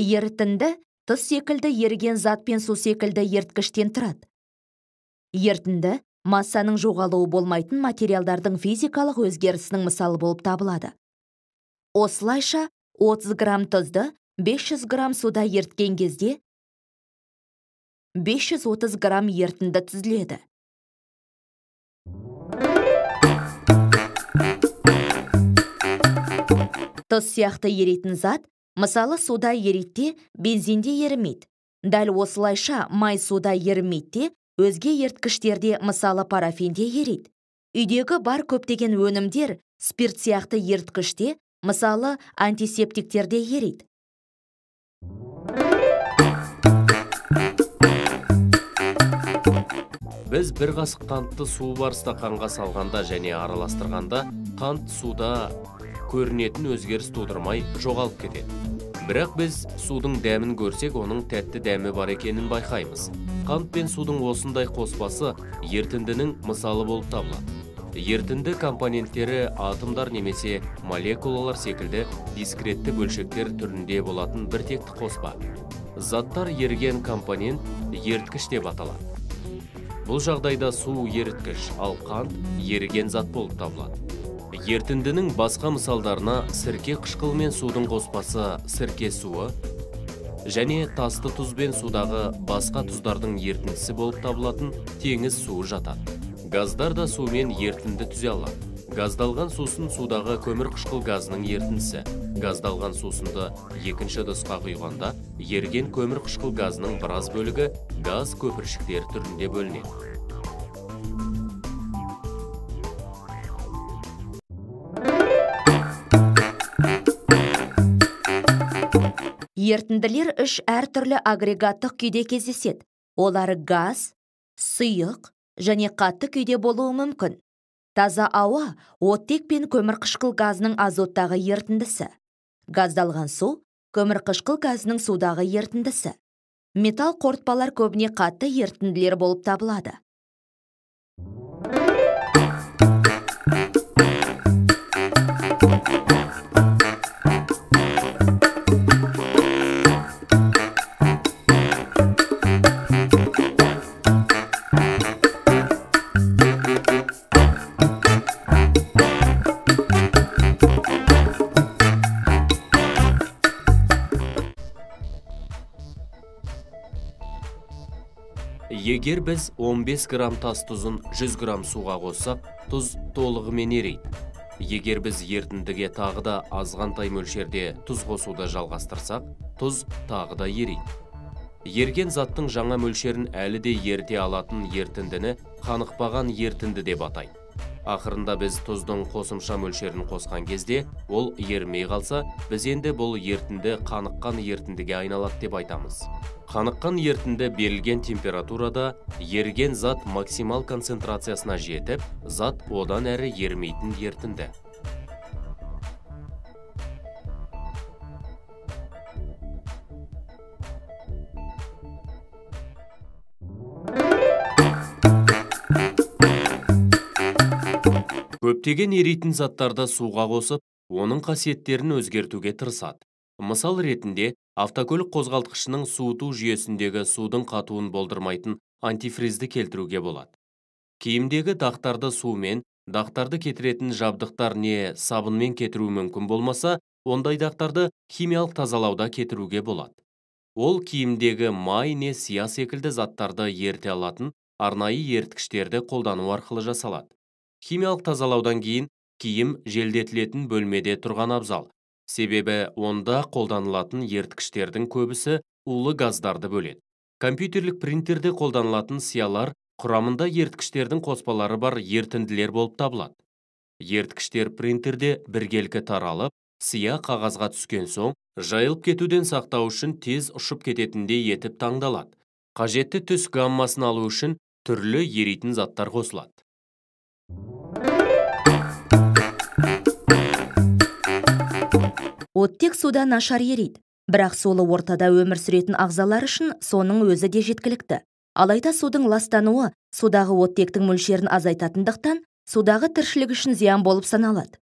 Ерітінді тұз секілді еріген зат пен су секілді еріткіштен тұрады. Ерітінді массаның жоғалуы болмайтын материалдардың физикалық өзгерісінің мысалы болып табылады. Осылайша 30 грамм тұзды 500 грамм суда еріткен кезде 530 грамм ерітінді түзіледі. Тұз сияқты еритін зат, мысалы суда еритте, бензинде ерімейді. Дәл осылайша май суда ерімейді, өзге еріткіштерде, мысалы парафинде ерейді. Үйдегі бар көптеген өнімдер спирт сияқты еріткіште, мысалы антисептиктерде ерейді. Біз бір қасық қантты су бар стақанға салғанда және араластырғанда, қант суда көрінетін өзгеріс тудырмай жоғалып кетеді. Бірақ біз судың дәмін көрсек, оның тәтті дәмі бар екенін байқаймыз. Қант пен судың осындай қоспасы ерітіндінің мысалы болып табылады. Ерітінді компоненттері атомдар немесе молекулалар секілді дискретті бөлшектер түрінде болатын біртекті қоспа. Заттар еріген компонент еріткіш деп аталады. Бұл жағдайда су еріткіш, ал қант еріген зат болып табылады. Ерітіндінің басқа мысалдарына сірке қышқыл мен судың қоспасы сірке суы және тасты тұз бен судағы басқа тұздардың ерітіндісі болып табылатын теңіз суы жатады. Газдар да сумен ерітінді түзе алады. Газдалған сусын судағы көмір қышқыл газының ерітіндісі. Газдалған сусынды екінші ыдысқа құйғанда еріген көмір қышқыл газының біраз бөлігі газ көпіршіктері түрінде бөлінеді. Ерітінділер үш әртүрлі агрегаттық күйде кездеседі. Олар газ, сұйық және қатты күйде болуы мүмкін. Таза ауа оттек пен көмір қышқыл газының азоттағы ерітіндісі. Газдалған су көмір қышқыл газының судағы ерітіндісі. Металл қорытпалар көбіне қатты ерітінділер болып табылады. Егер біз 15 грамм тас тұзын 100 грамм суға қоссақ, тұз толығымен ерейді. Егер біз ерітіндіге тағы да азғантай мөлшерде тұз қосуды жалғастырсақ, тұз тағы да ерейді. Ерген заттың жаңа мөлшерін әлі де еріте алатын ерітіндіні қанықпаған ерітінді деп атайды. Ақырында біз тұздың қосымша мөлшерін қосқан кезде, ол ерімей қалса, біз енді бұл ерітінді қаныққан ерітіндіге айналады деп айтамыз. Қаныққан ерітінді берілген температурада еріген зат максимал концентрациясына жетіп, зат одан әрі ерімейтін ерітінді. Көптеген еритін заттарды суға қосып, оның қасиеттерін өзгертуге тырысады. Мысал ретінде, автокөлік қозғалтқышының суыту жүйесіндегі судың қатуын болдырмайтын антифризді келтіруге болады. Киімдегі дақтарды сумен, дақтарды кетіретін жабдықтар не сабынмен кетіру мүмкін болмаса, ондай дақтарды химиялық тазалауда кетіруге болады. Ол киімдегі май не сия секілді заттарды еріте алатын арнайы еріткіштерді қолдану арқылы жасалады. Химиялық тазалаудан кейін киім желдетілетін бөлмеде тұрған абзал. Себебі онда қолданылатын еріткіштердің көбісі улы газдарды бөледі. Компьютерлік принтерде қолданылатын сиялар құрамында еріткіштердің қоспалары бар ерітінділер болып табылады. Еріткіштер принтерде біркелкі таралып, сия қағазға түскен соң, жайылып кетуден сақтау үшін тез ұшып кететіндей етіп таңдалады. Қажетті түс гаммасын алу үшін түрлі еритін заттар қосылады. Оттек суда нашар ерейді, бірақ солы ортада өмір сүретін ағзалар үшін соның өзі де жеткілікті. Алайда судың ластануы судағы оттектің мөлшерін азайтатындықтан, судағы тіршілік үшін зиян болып саналады.